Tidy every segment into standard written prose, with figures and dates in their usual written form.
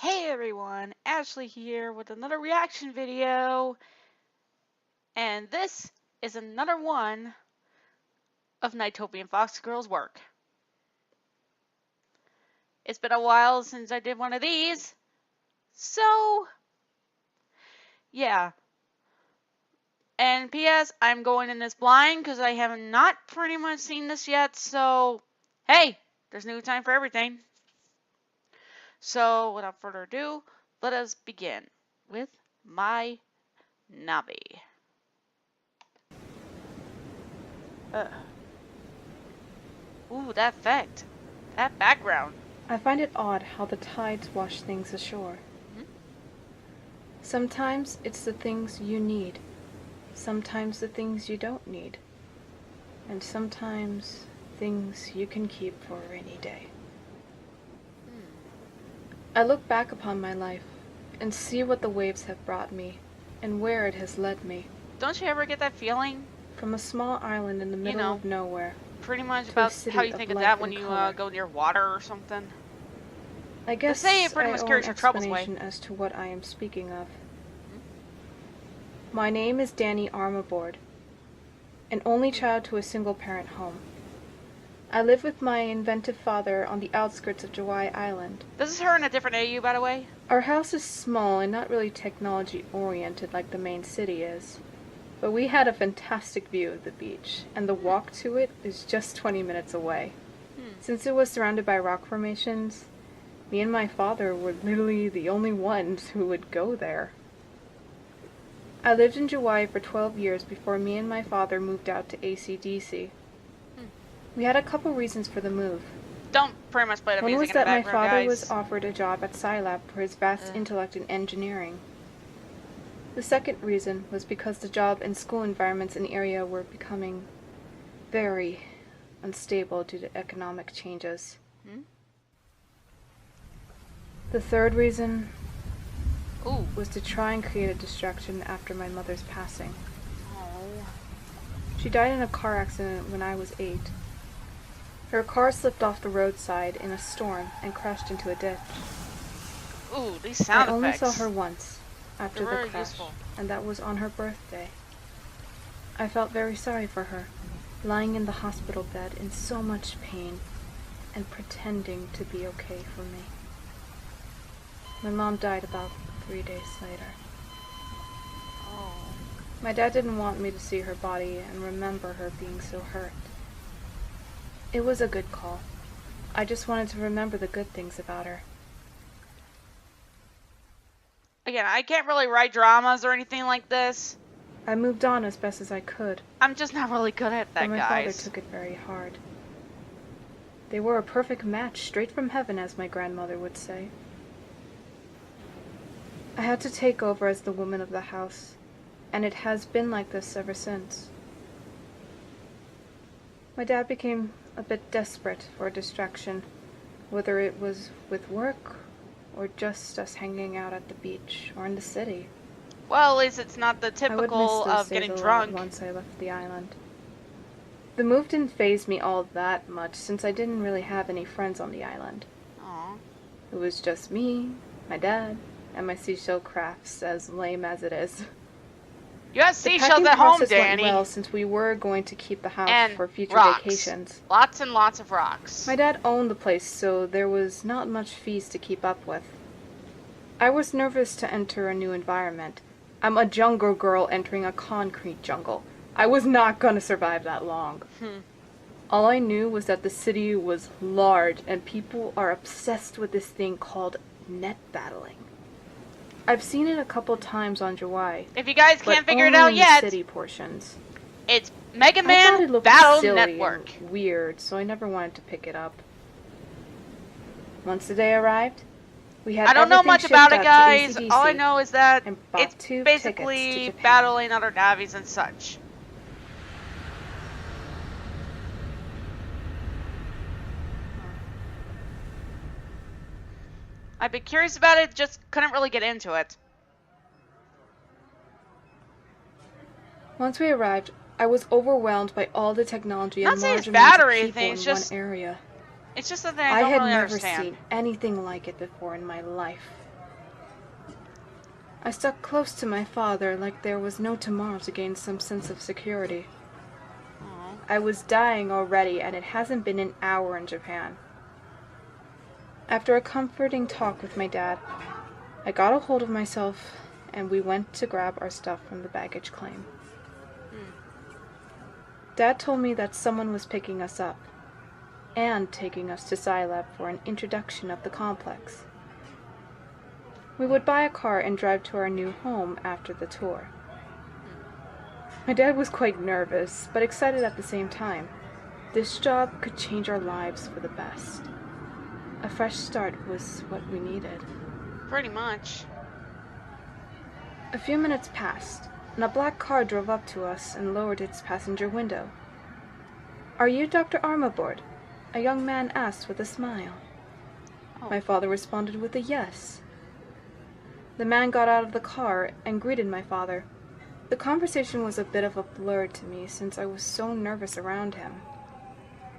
Hey everyone, Ashley here with another reaction video, and this is another one of Nighttopian Fox Girl's work. It's been a while since I did one of these, so yeah. And P.S. I'm going in this blind because I have not pretty much seen this yet, so hey, there's new time for everything. So without further ado, let us begin with my Navi. Ooh, that effect. That background. I find it odd how the tides wash things ashore. Sometimes it's the things you need, sometimes the things you don't need, and sometimes things you can keep for a rainy day. I look back upon my life and see what the waves have brought me and where it has led me. Don't you ever get that feeling? From a small island in the middle of nowhere. Pretty much about how you think of that when you go near water or something. I guess they say it pretty much carries your troubles away. As to what I am speaking of. My name is Danny Armaboard, an only child to a single-parent home. I live with my inventive father on the outskirts of Jawai Island. This is her in a different AU, by the way? Our house is small and not really technology-oriented like the main city is. But we had a fantastic view of the beach, and the walk to it is just 20 minutes away. Since it was surrounded by rock formations, me and my father were literally the only ones who would go there. I lived in Jawai for 12 years before me and my father moved out to ACDC. We had a couple reasons for the move. Don't pretty much play the music in the background, One was that my father guys. was offered a job at Scilab for his vast intellect in engineering. The second reason was because the job and school environments in the area were becoming very unstable due to economic changes. The third reason was to try and create a distraction after my mother's passing. She died in a car accident when I was 8. Her car slipped off the roadside in a storm and crashed into a ditch. Ooh, these sound effects. I only saw her once after the crash, and that was on her birthday. I felt very sorry for her, lying in the hospital bed in so much pain and pretending to be okay for me. My mom died about 3 days later. My dad didn't want me to see her body and remember her being so hurt. It was a good call. I just wanted to remember the good things about her. Again, I can't really write dramas or anything like this. I moved on as best as I could. I'm just not really good at that, but my guys. father took it very hard. They were a perfect match, straight from heaven, as my grandmother would say. I had to take over as the woman of the house, and it has been like this ever since. My dad became a bit desperate for a distraction, whether it was with work or just us hanging out at the beach or in the city. Well, at least it's not the typical of getting drunk. Once I left the island. The move didn't faze me all that much since I didn't really have any friends on the island. Aww. It was just me, my dad, and my seashell crafts, as lame as it is. You have seashells at home, Danny. Went well, since we were going to keep the house and for future rocks. vacations. Lots and lots of rocks. My dad owned the place, so there was not much fees to keep up with. I was nervous to enter a new environment. I'm a jungle girl entering a concrete jungle. I was not gonna survive that long. All I knew was that the city was large and people are obsessed with this thing called net battling. I've seen it a couple times on Jawai. If you guys can't figure it out only yet, in the city portions. It's Mega Man it looked Battle silly Network. And weird, so I never wanted to pick it up. Once the day arrived, we had I don't know much about it, guys. All I know is that it's two basically battling other Navis and such. I've been curious about it, just couldn't really get into it. Once we arrived, I was overwhelmed by all the technology and large amounts of people in one area. It's just something I don't really understand. I had never seen anything like it before in my life. I stuck close to my father like there was no tomorrow to gain some sense of security. Aw. I was dying already, and it hasn't been an hour in Japan. After a comforting talk with my dad, I got a hold of myself and we went to grab our stuff from the baggage claim. Dad told me that someone was picking us up and taking us to Scilab for an introduction of the complex. We would buy a car and drive to our new home after the tour. My dad was quite nervous, but excited at the same time. This job could change our lives for the best. A fresh start was what we needed. Pretty much. A few minutes passed, and a black car drove up to us and lowered its passenger window. "Are you Dr. Armaboard?" a young man asked with a smile. Oh. My father responded with a yes. The man got out of the car and greeted my father. The conversation was a bit of a blur to me since I was so nervous around him.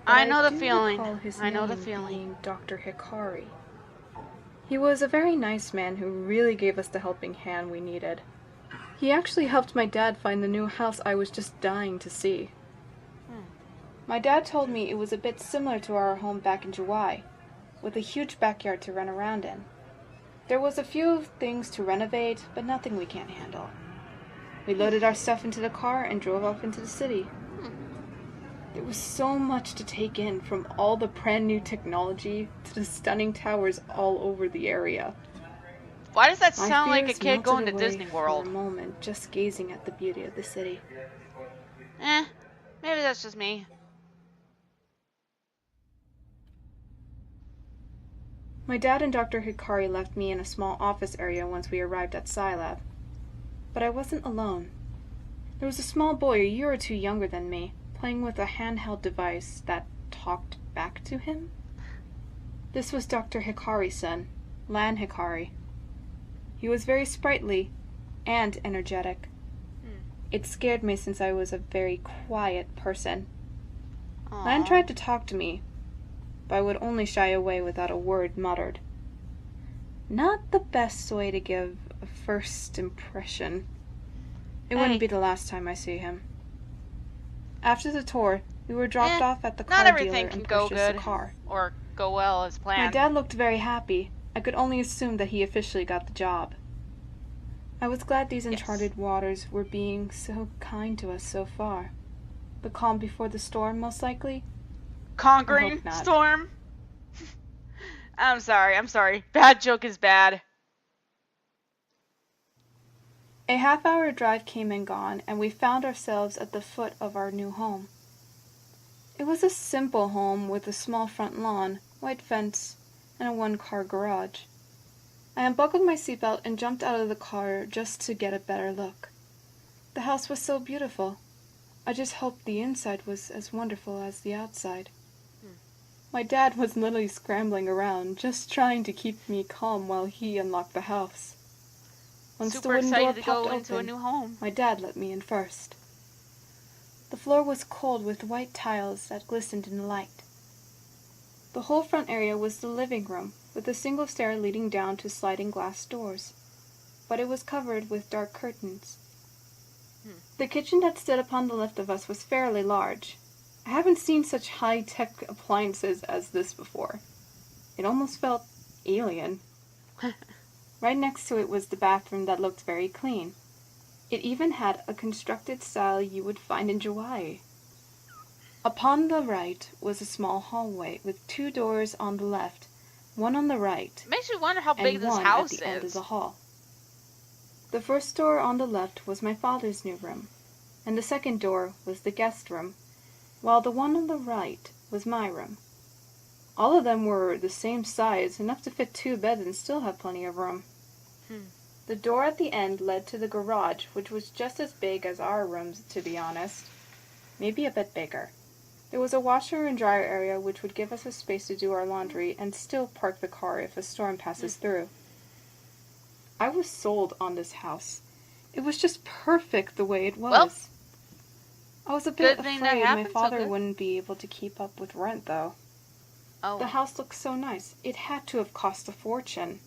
But I know the do feeling. recall his I know the name feeling. being Dr. Hikari. He was a very nice man who really gave us the helping hand we needed. He actually helped my dad find the new house I was just dying to see. My dad told me it was a bit similar to our home back in July, with a huge backyard to run around in. There was a few things to renovate, but nothing we can't handle. We loaded our stuff into the car and drove off into the city. There was so much to take in, from all the brand new technology to the stunning towers all over the area. Why does that My sound like a fears kid melted going to away Disney for World? a moment, just gazing at the beauty of the city. Maybe that's just me. My dad and Dr. Hikari left me in a small office area once we arrived at Scilab. But I wasn't alone. There was a small boy a year or two younger than me, playing with a handheld device that talked back to him. This was Dr. Hikari's son, Lan Hikari. He was very sprightly and energetic. It scared me since I was a very quiet person. Aww. Lan tried to talk to me, but I would only shy away without a word muttered. Not the best way to give a first impression. It wouldn't be the last time I see him. After the tour, we were dropped off at the Not car everything dealer can and go purchased good a car. or go well as My planned. dad looked very happy. I could only assume that he officially got the job. I was glad these uncharted waters were being so kind to us so far. The calm before the storm, most likely? Conquering I hope not. storm? I'm sorry. Bad joke is bad. A half-hour drive came and gone, and we found ourselves at the foot of our new home. It was a simple home with a small front lawn, white fence, and a one-car garage. I unbuckled my seatbelt and jumped out of the car just to get a better look. The house was so beautiful. I just hoped the inside was as wonderful as the outside. My dad was literally scrambling around, just trying to keep me calm while he unlocked the house. Once the Super wooden door excited to popped go into a open, new home. my dad let me in first. The floor was cold with white tiles that glistened in the light. The whole front area was the living room, with a single stair leading down to sliding glass doors, but it was covered with dark curtains. The kitchen that stood upon the left of us was fairly large. I haven't seen such high-tech appliances as this before. It almost felt alien. Right next to it was the bathroom that looked very clean. It even had a constructed style you would find in Hawaii. Upon the right was a small hallway with 2 doors on the left, one on the right, Makes you wonder how big and this one house at the end of is. the hall. The first door on the left was my father's new room, and the second door was the guest room, while the one on the right was my room. All of them were the same size, enough to fit 2 beds and still have plenty of room. The door at the end led to the garage, which was just as big as our rooms, to be honest. Maybe a bit bigger. There was a washer and dryer area which would give us a space to do our laundry and still park the car if a storm passes through. I was sold on this house. It was just perfect the way it was. Well, I was a bit good thing that afraid my happened, so father good. wouldn't be able to keep up with rent, though. Oh. The house looked so nice. It had to have cost a fortune.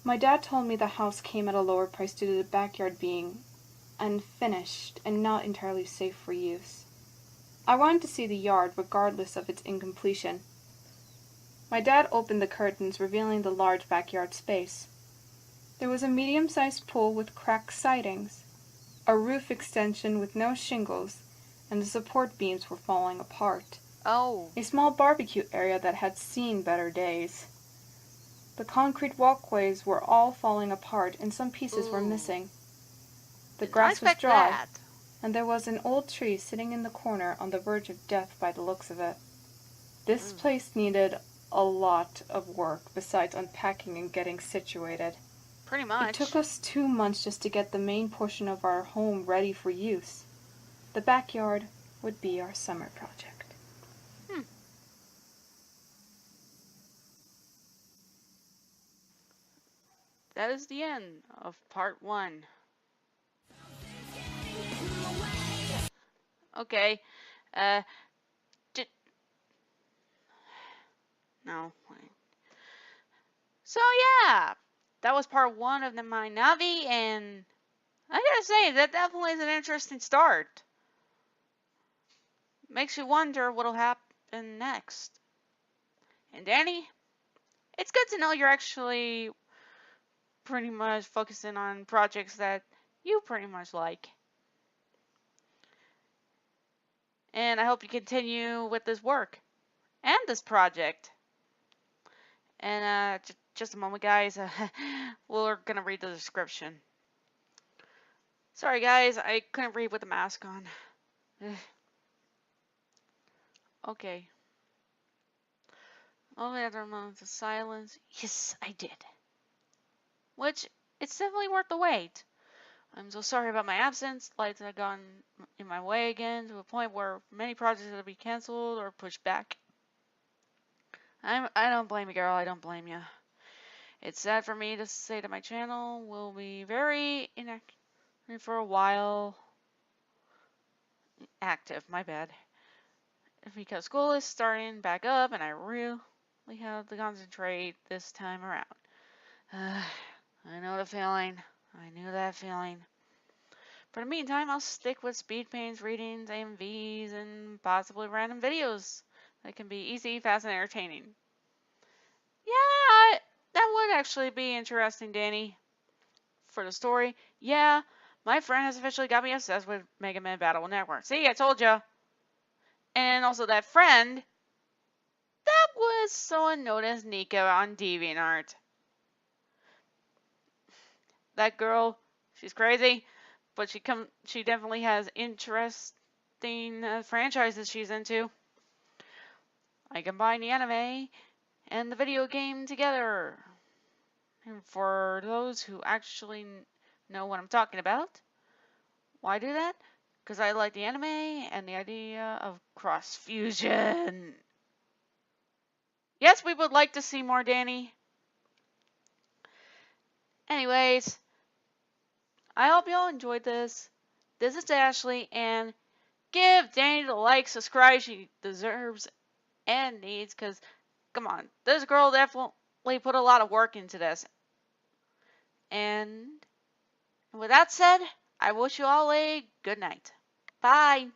My dad told me the house came at a lower price due to the backyard being unfinished and not entirely safe for use. I wanted to see the yard regardless of its incompletion. My dad opened the curtains, revealing the large backyard space. There was a medium-sized pool with cracked sidings, a roof extension with no shingles, and the support beams were falling apart. Oh. A small barbecue area that had seen better days. The concrete walkways were all falling apart and some pieces were missing. The Did not grass was expect dry, that. and there was an old tree sitting in the corner on the verge of death by the looks of it. This place needed a lot of work besides unpacking and getting situated. Pretty much. It took us 2 months just to get the main portion of our home ready for use. The backyard would be our summer project. That is the end of part 1. Okay. No. So yeah, that was part 1 of my Navi, and I gotta say, that definitely is an interesting start. Makes you wonder what'll happen next. And Danny, it's good to know you're actually pretty much focusing on projects that you pretty much like. And I hope you continue with this work and this project. And just a moment, guys. We're gonna read the description. Sorry, guys, I couldn't read with the mask on. Okay. Oh, after a moment of silence. Yes, I did. Which, it's definitely worth the wait. I'm so sorry about my absence. Lights have gone in my way again to a point where many projects have to be canceled or pushed back. I don't blame you, girl. I don't blame you. It's sad for me to say that my channel will be very inactive for a while. Active, my bad. Because school is starting back up and I really have to concentrate this time around. I know the feeling. I knew that feeling. For the meantime, I'll stick with speed paints, readings, AMVs, and possibly random videos that can be easy, fast, and entertaining. Yeah, that would actually be interesting, Danny. For the story, yeah, my friend has officially got me obsessed with Mega Man Battle Network. See, I told ya. And also that friend, that was someone known as Nico on DeviantArt. That girl, she's crazy, but she definitely has interesting franchises she's into. I combine the anime and the video game together. And for those who actually know what I'm talking about, why do that? Because I like the anime and the idea of cross fusion. Yes, we would like to see more, Danny. Anyways, I hope y'all enjoyed this. This is Ashley, and give Danny the like, subscribe she deserves and needs, because, come on, this girl definitely put a lot of work into this. And with that said, I wish you all a good night. Bye.